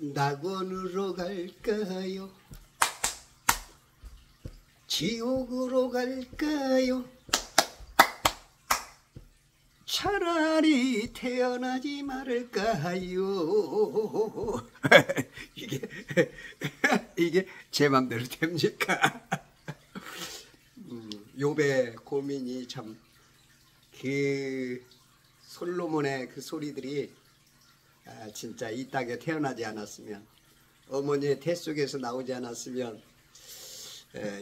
낙원으로 갈까요? 지옥으로 갈까요? 차라리 태어나지 말을까요? 이게 제 맘대로 됩니까? 욥의 고민이 참, 그 솔로몬의 그 소리들이 진짜 이 땅에 태어나지 않았으면, 어머니의 태 속에서 나오지 않았으면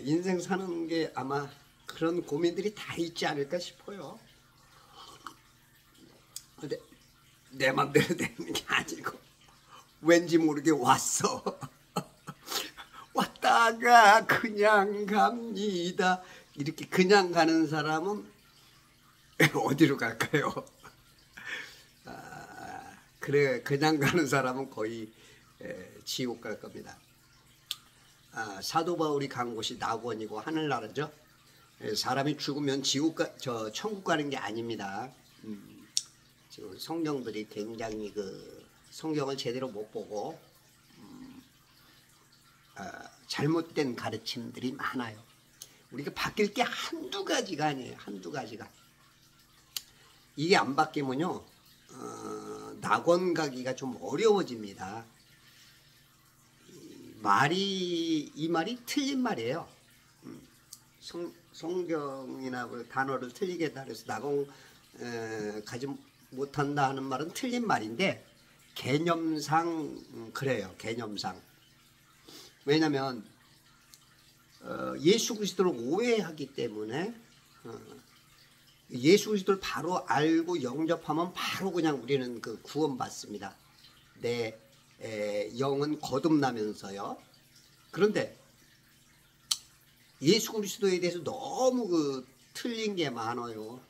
인생 사는 게 아마 그런 고민들이 다 있지 않을까 싶어요. 근데 내 맘대로 되는 게 아니고 왠지 모르게 왔어. 왔다가 그냥 갑니다. 이렇게 그냥 가는 사람은 어디로 갈까요? 그래, 그냥 가는 사람은 거의 지옥 갈 겁니다. 사도 바울이 간 곳이 낙원이고 하늘나라죠. 사람이 죽으면 천국 가는 게 아닙니다. 지금 성경들이 굉장히 그 성경을 제대로 못 보고 잘못된 가르침들이 많아요. 우리가 바뀔 게 한두 가지가 아니에요. 한두 가지가. 이게 안 바뀌면요, 낙원 가기가 좀 어려워집니다. 이 말이 틀린 말이에요. 성경이나 그 단어를 틀리게 했다 그래서 낙원 가지 못한다 하는 말은 틀린 말인데, 개념상 그래요. 개념상. 왜냐하면 예수 그리스도를 오해하기 때문에 예수 그리스도를 바로 알고 영접하면 바로 그냥 우리는 그 구원받습니다. 내 영은 거듭나면서요. 그런데 예수 그리스도에 대해서 너무 그 틀린 게 많아요.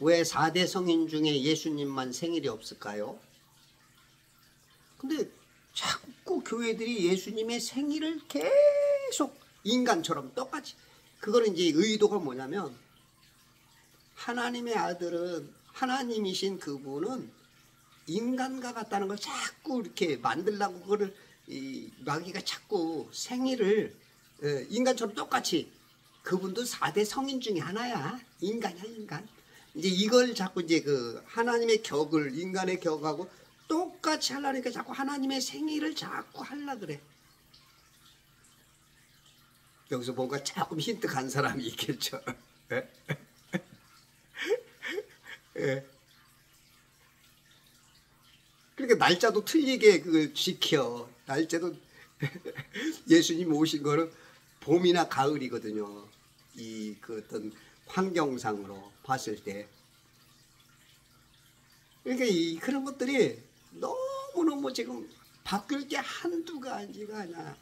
왜 4대 성인 중에 예수님만 생일이 없을까요? 근데 자꾸 교회들이 예수님의 생일을 계속 인간처럼 똑같이, 그거는 이제 의도가 뭐냐면, 하나님의 아들은, 하나님이신 그분은 인간과 같다는 걸 자꾸 이렇게 만들려고, 그거를 마귀가 자꾸 생일을 인간처럼 똑같이, 그분도 4대 성인 중에 하나야. 인간이야, 인간. 이제 이걸 자꾸 이제 그 하나님의 격을, 인간의 격하고 똑같이 하려니까 자꾸 하나님의 생일을 자꾸 하려 그래. 여기서 뭔가 조금 힌트 간 사람이 있겠죠. 그러니까 날짜도 틀리게 그걸 지켜. 날짜도 예수님 오신 거는 봄이나 가을이거든요. 그 어떤 환경상으로 봤을 때. 그러니까 그런 것들이 너무너무 지금 바뀔 게 한두 가지가 아니야.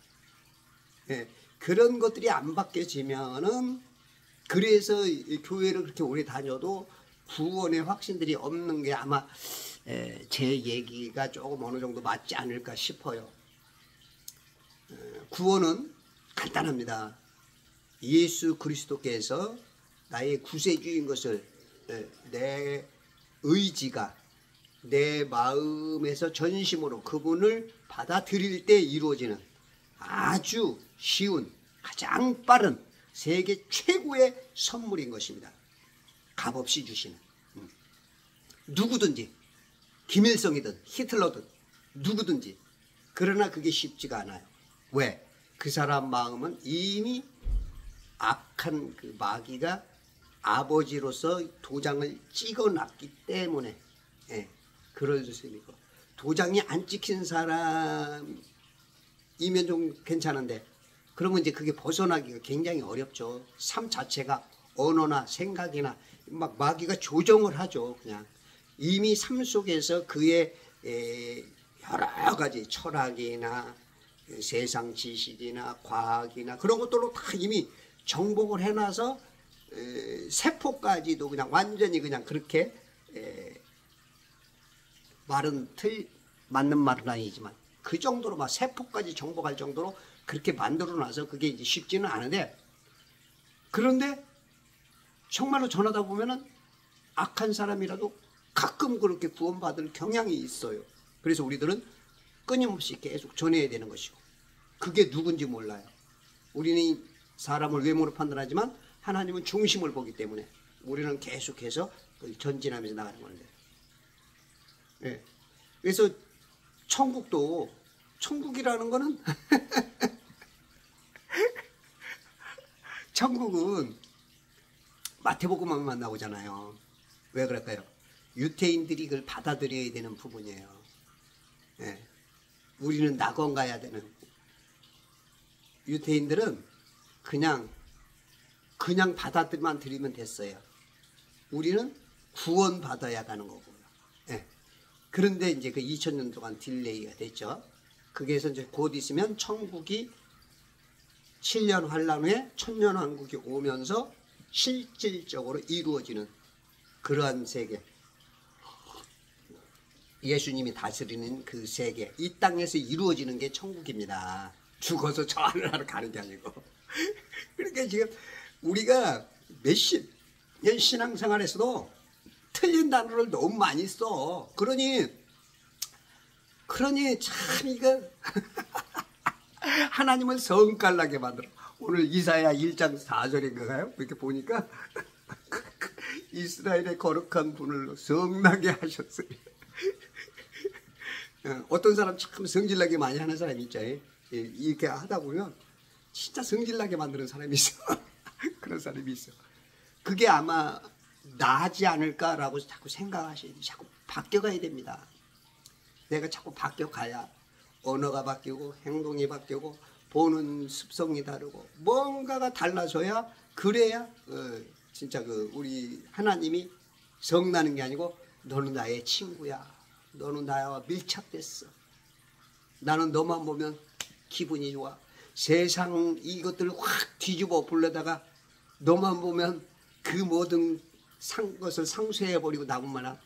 그런 것들이 안 바뀌어지면은, 그래서 교회를 그렇게 오래 다녀도 구원의 확신들이 없는 게 아마 제 얘기가 조금 어느 정도 맞지 않을까 싶어요. 구원은 간단합니다. 예수 그리스도께서 나의 구세주인 것을 내 의지가, 내 마음에서 전심으로 그분을 받아들일 때 이루어지는 아주 쉬운, 가장 빠른, 세계 최고의 선물인 것입니다. 값없이 주시는. 누구든지, 김일성이든 히틀러든 누구든지. 그러나 그게 쉽지가 않아요. 왜? 그 사람 마음은 이미 악한 그 마귀가 아버지로서 도장을 찍어놨기 때문에, 그럴 수 있고, 도장이 안 찍힌 사람이면 좀 괜찮은데, 그러면 이제 그게 벗어나기가 굉장히 어렵죠. 삶 자체가 언어나 생각이나 막 마귀가 조정을 하죠. 그냥 이미 삶 속에서 그의 여러 가지 철학이나 세상 지식이나 과학이나 그런 것들로 다 이미 정복을 해놔서 세포까지도 그냥 완전히 그냥 그렇게, 말은 맞는 말은 아니지만 그 정도로 막 세포까지 정복할 정도로 그렇게 만들어놔서 그게 이제 쉽지는 않은데, 그런데 정말로 전하다 보면은 악한 사람이라도 가끔 그렇게 구원받을 경향이 있어요. 그래서 우리들은 끊임없이 계속 전해야 되는 것이고, 그게 누군지 몰라요. 우리는 사람을 외모로 판단하지만 하나님은 중심을 보기 때문에 우리는 계속해서 전진하면서 나가는 건데. 예. 그래서 천국도, 천국이라는 거는 천국은 마태복음만 나오잖아요. 왜 그럴까요? 유태인들이 그걸 받아들여야 되는 부분이에요. 예. 우리는 낙원 가야 되는. 유태인들은 그냥 받아들만 드리면 됐어요. 우리는 구원 받아야 가는 거고요. 예. 그런데 이제 그 2000년 동안 딜레이가 됐죠. 거기에서 이제 곧 있으면 천국이 7년 환란 후에 천년왕국이 오면서 실질적으로 이루어지는 그러한 세계, 예수님이 다스리는 그 세계, 이 땅에서 이루어지는 게 천국입니다. 죽어서 저 하늘나라 가는 게 아니고. 그러니까 지금 우리가 몇십 년 신앙생활에서도 틀린 단어를 너무 많이 써. 그러니 참 이거 하나님을 성깔나게 만들어. 오늘 이사야 1장 4절인가요? 이렇게 보니까 이스라엘의 거룩한 분을 성나게 하셨으니. 어떤 사람 참 성질나게 많이 하는 사람이 있죠. 이렇게 하다 보면 진짜 성질나게 만드는 사람이 있어. 그런 사람이 있어. 그게 아마 나지 않을까라고 자꾸 생각하셔야 돼. 자꾸 바뀌어가야 됩니다. 내가 자꾸 바뀌어가야 언어가 바뀌고 행동이 바뀌고 보는 습성이 다르고 뭔가가 달라져야, 그래야 진짜 우리 하나님이 성나는 게 아니고 너는 나의 친구야. 너는 나와 밀착됐어. 나는 너만 보면 기분이 좋아. 세상 이것들을 확 뒤집어 불러다가 너만 보면 그 모든 것을 상쇄해버리고 남은만한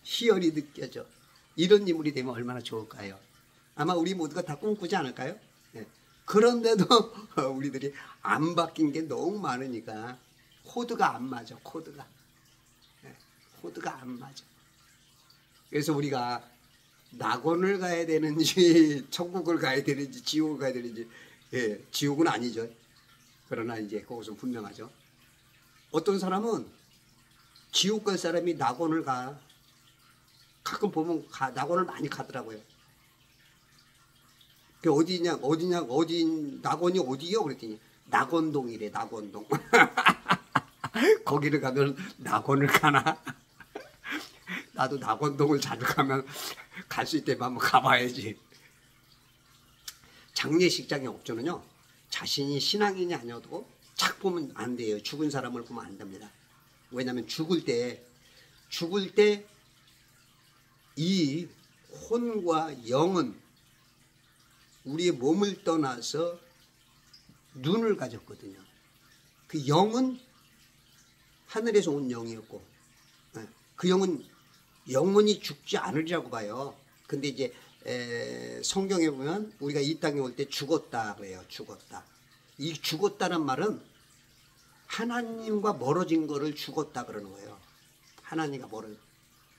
희열이 느껴져. 이런 인물이 되면 얼마나 좋을까요? 아마 우리 모두가 다 꿈꾸지 않을까요? 네. 그런데도 우리들이 안 바뀐 게 너무 많으니까 코드가 안 맞아. 코드가. 네. 코드가 안 맞아. 그래서 우리가 낙원을 가야 되는지 천국을 가야 되는지 지옥을 가야 되는지, 예, 지옥은 아니죠. 그러나 이제 그것은 분명하죠. 어떤 사람은 지옥 갈 사람이 낙원을 가. 가끔 보면 낙원을 많이 가더라고요. 그 어디 낙원이 어디요? 그랬더니 낙원동이래. 낙원동. 거기를 가면 낙원을 가나? 나도 낙원동을 자주 가면 갈 수 있다면 한번 가봐야지. 장례식장의 옥조는요, 자신이 신앙인이 아니어도 착 보면 안 돼요. 죽은 사람을 보면 안 됩니다. 왜냐하면 죽을 때 이 혼과 영은 우리의 몸을 떠나서 눈을 가졌거든요. 그 영은 하늘에서 온 영이었고, 그 영은 영원히 죽지 않으리라고 봐요. 근데 이제 성경에 보면 우리가 이 땅에 올 때 죽었다 그래요. 죽었다. 이 죽었다는 말은 하나님과 멀어진 거를 죽었다 그러는 거예요. 하나님과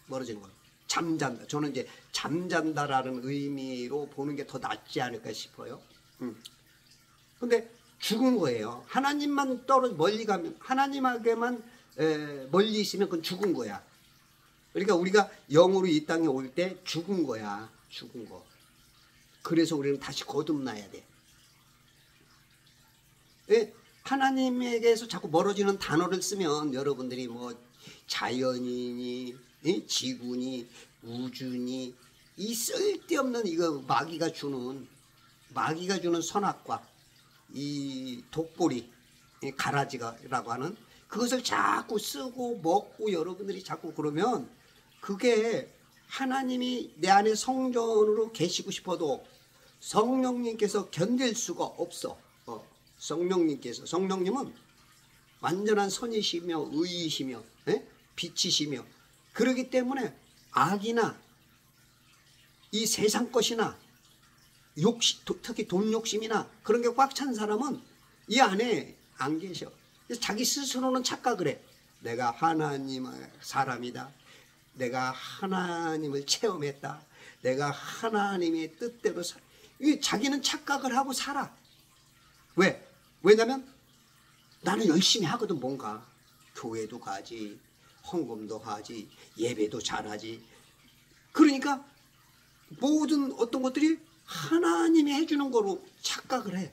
멀어진 거. 잠잔다. 저는 이제 잠잔다라는 의미로 보는 게 더 낫지 않을까 싶어요. 근데 죽은 거예요. 하나님만 멀리 가면, 하나님에게만 멀리 있으면 그건 죽은 거야. 그러니까 우리가 영으로 이 땅에 올 때 죽은 거야. 죽은 거. 그래서 우리는 다시 거듭나야 돼. 하나님에게서 자꾸 멀어지는 단어를 쓰면 여러분들이 뭐 자연이니 지구니 우주니 이 쓸데없는 이거 마귀가 주는 선악과 이 독보리 가라지라고 하는 그것을 자꾸 쓰고 먹고 여러분들이 자꾸 그러면 그게 하나님이 내 안에 성전으로 계시고 싶어도 성령님께서 견딜 수가 없어. 성령님은 완전한 선이시며 의이시며 빛이시며 그러기 때문에 악이나 이 세상 것이나 특히 돈 욕심이나 그런 게 꽉 찬 사람은 이 안에 안 계셔. 자기 스스로는 착각을 해. 내가 하나님의 사람이다. 내가 하나님을 체험했다. 내가 하나님의 뜻대로 자기는 착각을 하고 살아. 왜? 왜냐면 나는 열심히 하거든. 뭔가 교회도 가지, 헌금도 하지, 예배도 잘하지. 그러니까 모든 어떤 것들이 하나님이 해주는 거로 착각을 해.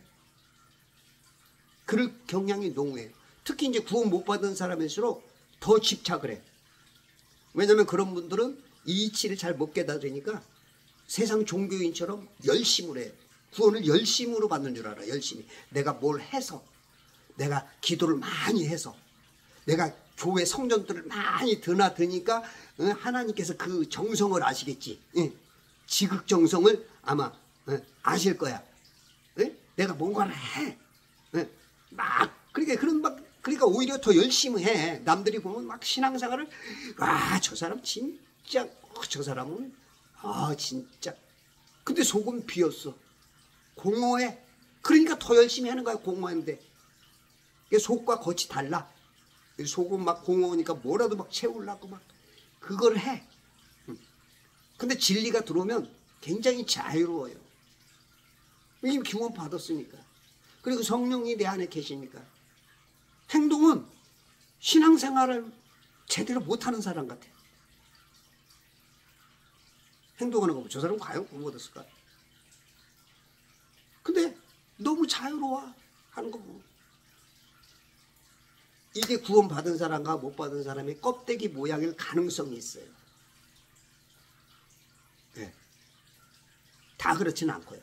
그럴 경향이 농후해요. 특히 이제 구원 못 받은 사람일수록 더 집착을 해. 왜냐하면 그런 분들은 이 이치를 잘 못 깨달으니까 세상 종교인처럼 열심을 해. 구원을 열심으로 받는 줄 알아. 열심히. 내가 뭘 해서, 내가 기도를 많이 해서, 내가 교회 성전들을 많이 드나드니까 하나님께서 그 정성을 아시겠지. 지극정성을 아마 아실 거야. 내가 뭔가를 해. 그러니까 오히려 더 열심히 해. 남들이 보면 막 신앙생활을, 와, 저 사람 진짜, 저 사람은, 진짜. 근데 속은 비었어. 공허해. 그러니까 더 열심히 하는 거야, 공허한데. 속과 겉이 달라. 속은 막 공허하니까 뭐라도 막 채우려고 막, 그걸 해. 근데 진리가 들어오면 굉장히 자유로워요. 이미 구원 받았으니까. 그리고 성령이 내 안에 계시니까. 행동은 신앙생활을 제대로 못하는 사람 같아. 행동하는 거 보면 저 사람 과연 구원 얻었을까? 근데 너무 자유로워 하는 거 보면. 이게 구원 받은 사람과 못 받은 사람의 껍데기 모양일 가능성이 있어요. 네. 다 그렇지는 않고요.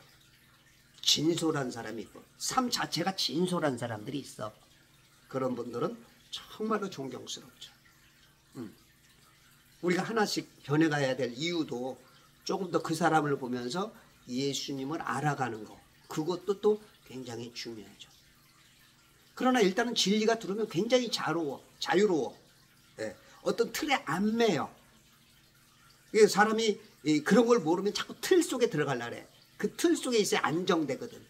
진솔한 사람이 있고 삶 자체가 진솔한 사람들이 있어. 그런 분들은 정말로 존경스럽죠. 우리가 하나씩 변해가야 될 이유도 조금 더 그 사람을 보면서 예수님을 알아가는 거, 그것도 또 굉장히 중요하죠. 그러나 일단은 진리가 들어오면 굉장히 자유로워. 네. 어떤 틀에 안 매여. 사람이 그런 걸 모르면 자꾸 틀 속에 들어가려 그래. 그 틀 속에 있어야 안정되거든.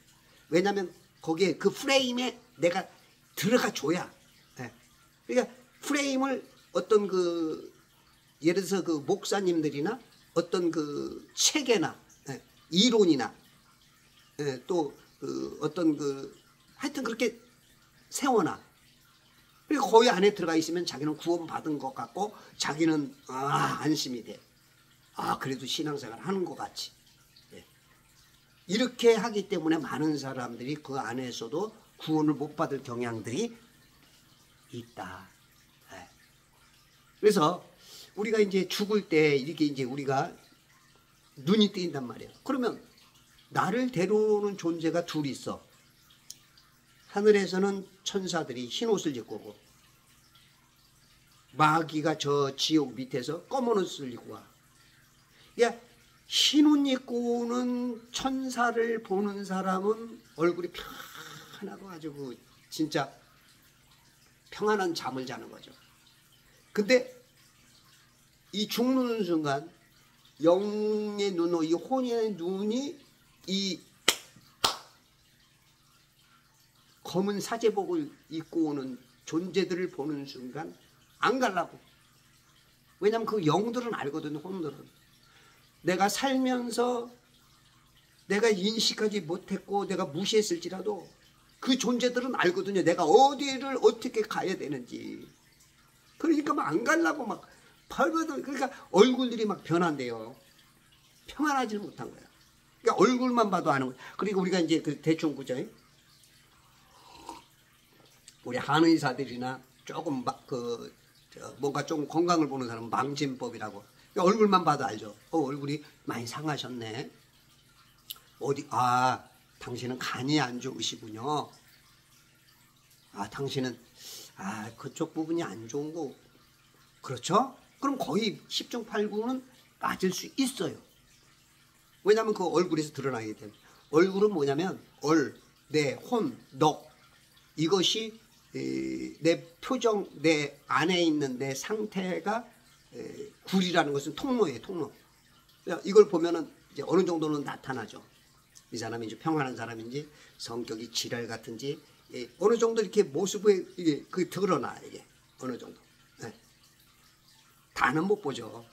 왜냐하면 거기에 그 프레임에 내가 들어가 줘야. 네. 그러니까 프레임을 어떤 예를 들어서 그 목사님들이나 어떤 그 체계나 이론이나 또 어떤 하여튼 그렇게 세워놔. 그리고 거기 안에 들어가 있으면 자기는 구원받은 것 같고 자기는 안심이 돼. 그래도 신앙생활 하는 것 같이. 이렇게 하기 때문에 많은 사람들이 그 안에서도 구원을 못 받을 경향들이 있다. 그래서 우리가 이제 죽을 때 이렇게 이제 우리가 눈이 뜨인단 말이에요. 그러면 나를 데려오는 존재가 둘이 있어. 하늘에서는 천사들이 흰 옷을 입고 오고, 마귀가 저 지옥 밑에서 검은 옷을 입고 와. 그러니까 흰 옷 입고 오는 천사를 보는 사람은 얼굴이 편하고 아주 진짜 평안한 잠을 자는 거죠. 근데 이 죽는 순간 영의 눈으로, 이 혼의 눈이 이 검은 사제복을 입고 오는 존재들을 보는 순간 안 가려고. 왜냐하면 그 영들은 알거든. 혼들은 내가 살면서 내가 인식하지 못했고 내가 무시했을지라도 그 존재들은 알거든요. 내가 어디를 어떻게 가야 되는지. 그러니까 막 안 가려고 막 벌벌. 그러니까 얼굴들이 막 변한대요. 평안하지 못한 거야. 그러니까 얼굴만 봐도 아는 거야. 그리고 우리가 이제 그 대충 그죠? 우리 한의사들이나 조금 뭔가 좀 건강을 보는 사람은 망진법이라고. 그러니까 얼굴만 봐도 알죠. 얼굴이 많이 상하셨네. 당신은 간이 안 좋으시군요. 당신은 그쪽 부분이 안 좋은 거. 그렇죠? 그럼 거의 10중 8구는 맞을 수 있어요. 왜냐하면 그 얼굴에서 드러나게 돼요. 얼굴은 뭐냐면 내 혼, 너, 이것이 내 표정, 내 안에 있는 내 상태가 굴이라는 것은 통로예요. 통로. 이걸 보면은 이제 어느 정도는 나타나죠. 이 사람이 이제 평안한 사람인지 성격이 지랄 같은지 어느 정도 이렇게 모습에 이게 드러나. 이게 어느 정도. 다는 못 보죠.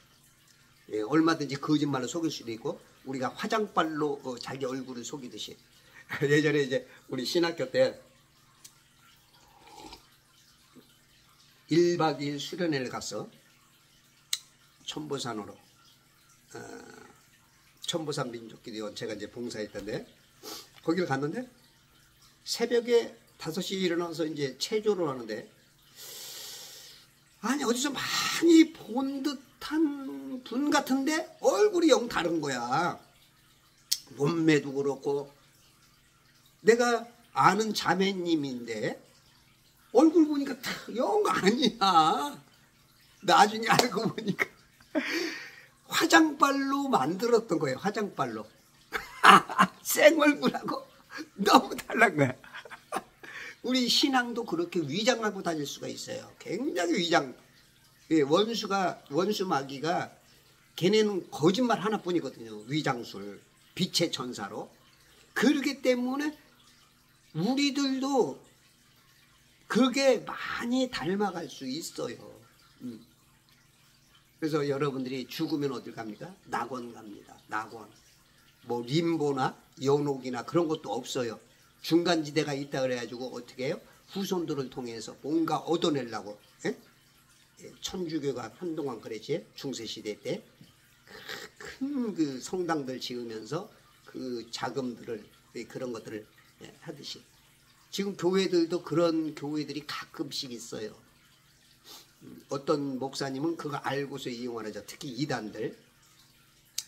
얼마든지 거짓말로 속일 수도 있고 우리가 화장발로 자기 얼굴을 속이듯이 예전에 이제 우리 신학교 때 1박 2일 수련회를 갔어. 천보산으로 천보산 민족기도원 제가 이제 봉사했던데 거기를 갔는데 새벽에 5시에 일어나서 이제 체조를 하는데 아니 어디서 많이 본 듯한 분 같은데 얼굴이 영 다른 거야. 몸매도 그렇고 내가 아는 자매님인데 얼굴 보니까 영 아니야. 나중에 알고 보니까 화장발로 만들었던 거예요. 화장발로. 생얼굴하고 너무 달란 거야. 우리 신앙도 그렇게 위장하고 다닐 수가 있어요. 굉장히 위장. 원수 마귀가 걔네는 거짓말 하나뿐이거든요. 위장술, 빛의 천사로. 그렇기 때문에 우리들도 그게 많이 닮아갈 수 있어요. 그래서 여러분들이 죽으면 어딜 갑니까? 낙원 갑니다. 낙원. 뭐 림보나 연옥이나 그런 것도 없어요. 중간지대가 있다 그래가지고 어떻게 해요? 후손들을 통해서 뭔가 얻어내려고. 천주교가 한동안 그랬지. 중세시대 때 큰 그 성당들 지으면서 그 자금들을 그런 것들을 하듯이 지금 교회들도 그런 교회들이 가끔씩 있어요. 어떤 목사님은 그거 알고서 이용을 하죠. 특히 이단들.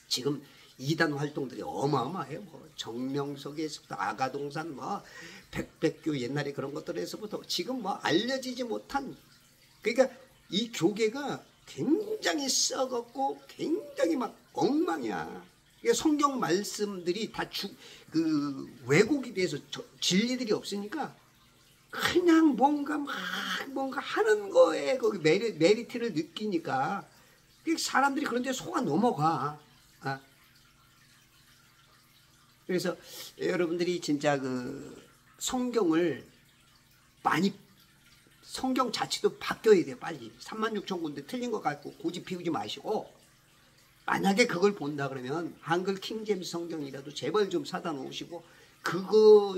지금 이단 활동들이 어마어마해요. 뭐 정명석에서부터 아가동산 뭐 백백교 옛날에 그런 것들에서부터 지금 뭐 알려지지 못한 그러니까 이 교계가 굉장히 썩었고 굉장히 막 엉망이야. 성경 말씀들이 다 그 왜곡이 돼서 진리들이 없으니까 그냥 뭔가 하는 거에 거기 메리트를 느끼니까 사람들이 그런 데 속아 넘어가. 그래서 여러분들이 진짜 그 성경을 많이 성경 자체도 바뀌어야 돼요. 빨리 36,000군데 틀린 거 갖고 고집 피우지 마시고 만약에 그걸 본다 그러면 한글 킹제임스 성경이라도 제발 좀 사다 놓으시고 그거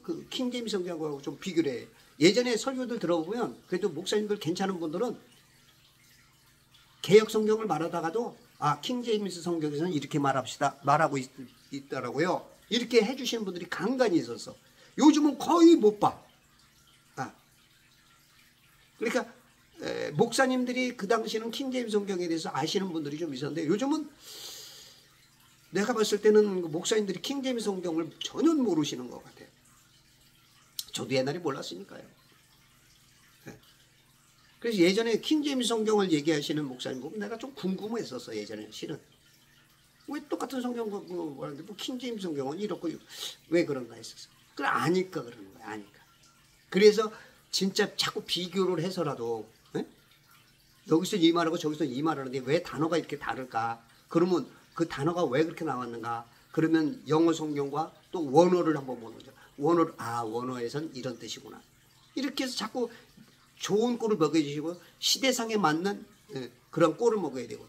그 킹제임스 성경하고 좀 비교를 해. 예전에 설교들 들어보면 그래도 목사님들 괜찮은 분들은 개역 성경을 말하다가도 킹제임스 성경에서는 이렇게 말하고 있더라고요. 이렇게 해주시는 분들이 간간히 있었어. 요즘은 거의 못 봐. 그러니까 목사님들이 그 당시에는 킹제임스 성경에 대해서 아시는 분들이 좀 있었는데 요즘은 내가 봤을 때는 목사님들이 킹제임스 성경을 전혀 모르시는 것 같아요. 저도 옛날에 몰랐으니까요. 그래서 예전에 킹제임스 성경을 얘기하시는 목사님 보면 내가 좀 궁금했었어. 예전에 실은 왜 똑같은 성경 뭐라는데 뭐 킹제임스 성경은 이렇고 왜 그런가 했었어. 그걸 아니까 그러는 거야. 아니까. 그래서 진짜 자꾸 비교를 해서라도 여기서 이 말하고 저기서 이 말하는데 왜 단어가 이렇게 다를까? 그러면 그 단어가 왜 그렇게 나왔는가? 그러면 영어 성경과 또 원어를 한번 보는 거죠. 원어에선 이런 뜻이구나. 이렇게 해서 자꾸 좋은 꼴을 먹여주시고 시대상에 맞는 그런 꼴을 먹어야 되고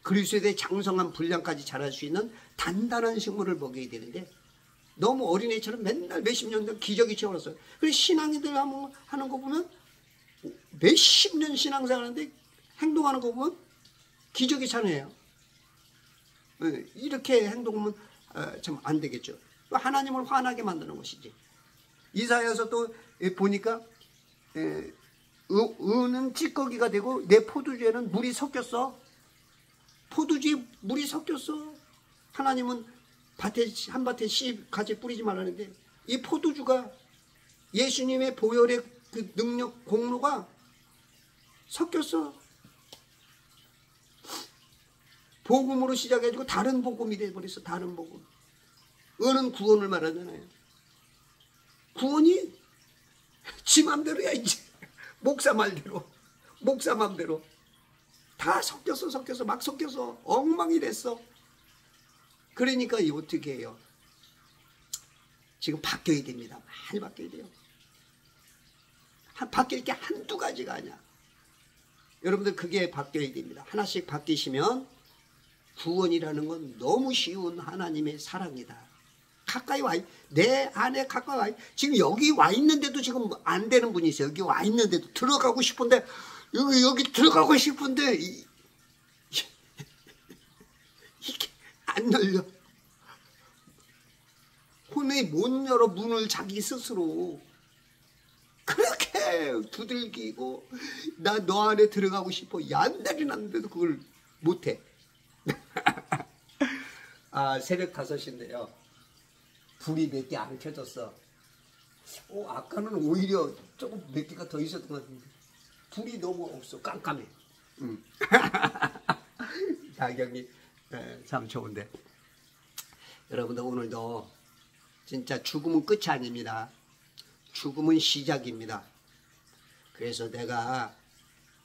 그리스도에 대해 장성한 분량까지 자랄 수 있는 단단한 식물을 먹여야 되는데 너무 어린애처럼 맨날 몇십 년 된 기저귀 채워놨어요. 그래서 신앙인들 하는 거 보면 몇십 년 신앙생활하는데 행동하는 거 보면 기저귀 차네요. 이렇게 행동하면 참 안 되겠죠. 하나님을 화나게 만드는 것이지. 이사야서 또 보니까 은은 찌꺼기가 되고 내 포도주에는 물이 섞였어. 포도주에 물이 섞였어. 하나님은 한 밭에 씨 가지 뿌리지 말라는데 이 포도주가 예수님의 보혈의 그 능력 공로가 섞였어. 복음으로 시작해가지고 다른 복음이 돼버렸어. 다른 복음. 은은 구원을 말하잖아요. 구원이 지 맘대로야 이제. 목사 말대로. 목사 맘대로. 다 섞여서 막 섞여서 엉망이 됐어. 그러니까 이 어떻게 해요? 지금 바뀌어야 됩니다. 많이 바뀌어야 돼요. 바뀔 게 한두 가지가 아니야. 여러분들 그게 바뀌어야 됩니다. 하나씩 바뀌시면 구원이라는 건 너무 쉬운 하나님의 사랑이다. 가까이 와, 내 안에 가까이 와. 지금 여기 와 있는데도 지금 안 되는 분이 있어요. 여기 와 있는데도 들어가고 싶은데, 여기 들어가고 싶은데, 이게 안 열려. 혼의 못 열어 문을 자기 스스로 그렇게 두들기고 나 너 안에 들어가고 싶어 얀달이 났는데도 그걸 못해. 새벽 5시인데요 불이 몇 개 안 켜졌어. 아까는 오히려 조금 몇 개가 더 있었던 것 같은데 불이 너무 없어. 깜깜해. 야경이 참 좋은데, 여러분들 오늘도 진짜 죽음은 끝이 아닙니다. 죽음은 시작입니다. 그래서 내가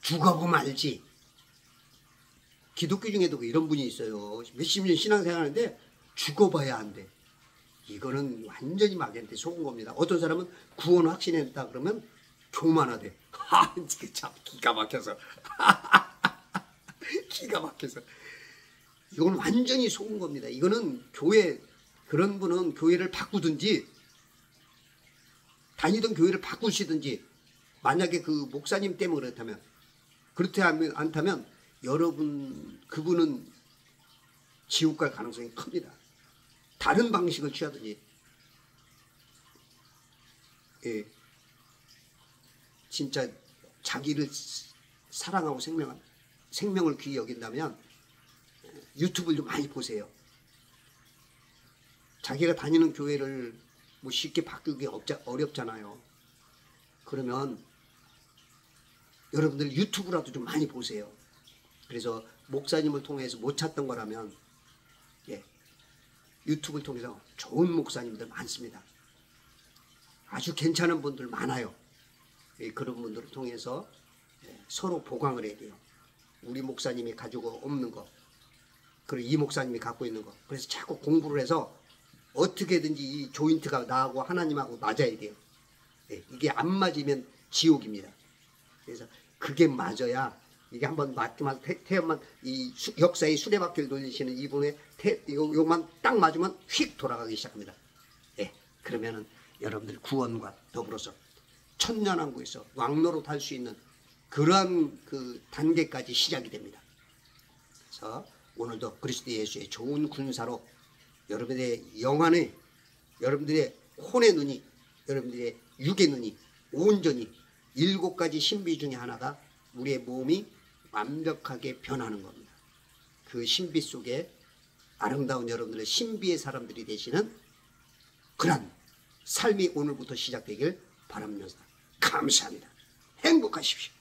죽어보면 알지. 기독교 중에도 이런 분이 있어요. 몇십 년 신앙생활하는데 죽어봐야 안 돼. 이거는 완전히 막연한데 속은 겁니다. 어떤 사람은 구원 확신했다 그러면 교만하대. 참 기가 막혀서. 기가 막혀서. 이건 완전히 속은 겁니다. 이거는 교회, 그런 분은 교회를 바꾸든지 다니던 교회를 바꾸시든지, 만약에 그 목사님 때문에 그렇지 않다면 여러분 그분은 지옥 갈 가능성이 큽니다. 다른 방식을 취하든지. 진짜 자기를 사랑하고 생명을 귀히 여긴다면 유튜브를 좀 많이 보세요. 자기가 다니는 교회를 뭐 쉽게 바꾸기 어렵잖아요. 그러면 여러분들 유튜브라도 좀 많이 보세요. 그래서 목사님을 통해서 못 찾던 거라면 유튜브를 통해서 좋은 목사님들 많습니다. 아주 괜찮은 분들 많아요. 그런 분들을 통해서 서로 보강을 해야 돼요. 우리 목사님이 가지고 없는 거, 그리고 이 목사님이 갖고 있는 거. 그래서 자꾸 공부를 해서 어떻게든지 이 조인트가 나하고 하나님하고 맞아야 돼요. 이게 안 맞으면 지옥입니다. 그래서 그게 맞아야, 이게 한번 맞기만 태연만 이 역사의 수레바퀴를 돌리시는 이분의 요만 딱 맞으면 휙 돌아가기 시작합니다. 그러면은 여러분들 구원과 더불어서 천년왕국에서 왕노릇 할 수 있는 그러한 그 단계까지 시작이 됩니다. 그래서 오늘도 그리스도 예수의 좋은 군사로 여러분의 영안에, 여러분들의 혼의 눈이, 여러분들의 육의 눈이 온전히 7가지 신비 중에 하나가 우리의 몸이 완벽하게 변하는 겁니다. 그 신비 속에 아름다운 여러분들의 신비의 사람들이 되시는 그런 삶이 오늘부터 시작되길 바라면서 감사합니다. 행복하십시오.